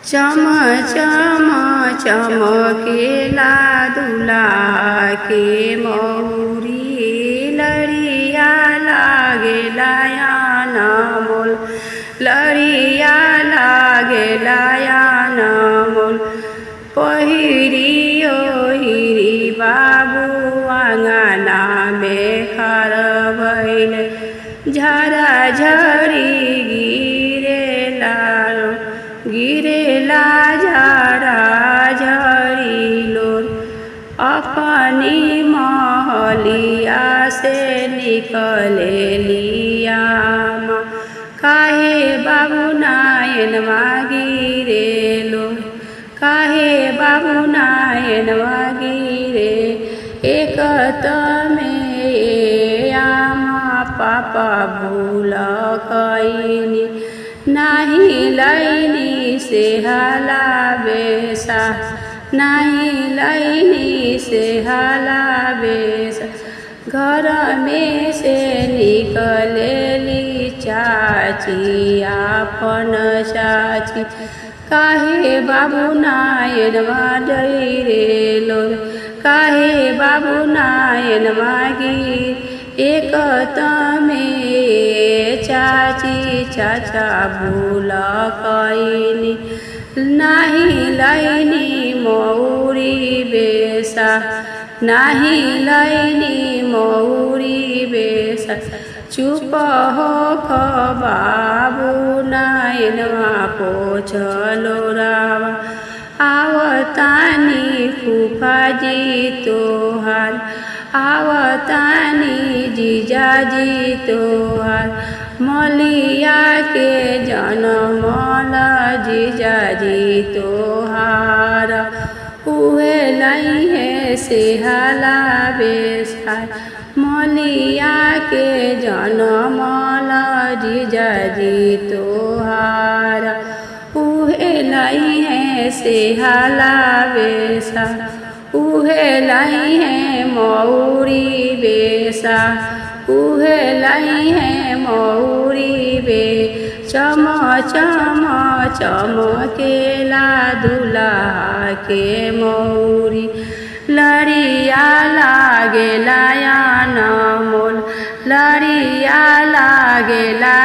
चम चम चमकेला दुल्हा के मौरी लड़िया लागेला अनमोल लड़िया लागेला अनमोल पहिरी ओहिरी बाबू आंगना में खड़ भइले झरा झरी गिरेला झरा झरी लोर अपनी महलिया से निकलेलिया माँ काहे बाबू नायनवा गिरे लोर काहे बाबू नायनवा गिरे एक तमे आमा पापा भूल कइनी नाही लैनी से हाला बेसा नहीं लैनी से हाला बेसा घर में से निकलेली चाची आपन चाची काहे बाबू नायनवा डैरे लोर काहे बाबू नायनवा गिर एक तमे चाची चाचा भूल कइनी नाही लैनी मौरी बेसा नाही लैनी मौरी बेसा चुप हो बाबू नायनवा पोछलो रावा आवतानी फूफाजी तोहार आवतानी जीजाजी तोहार मलिया के जनमल जीजाजी तोहार उहे नहीं है से हाला बेसा मलिया के जनमल जीजाजी तोहार उहे नहीं है से हाला बेसा उहे लाई है मौरी बेसा उहे लाई है मौरी बे चम चम चमकेला दुल्हा के मौरी लड़िया लागेला अनमोल लड़िया लागेला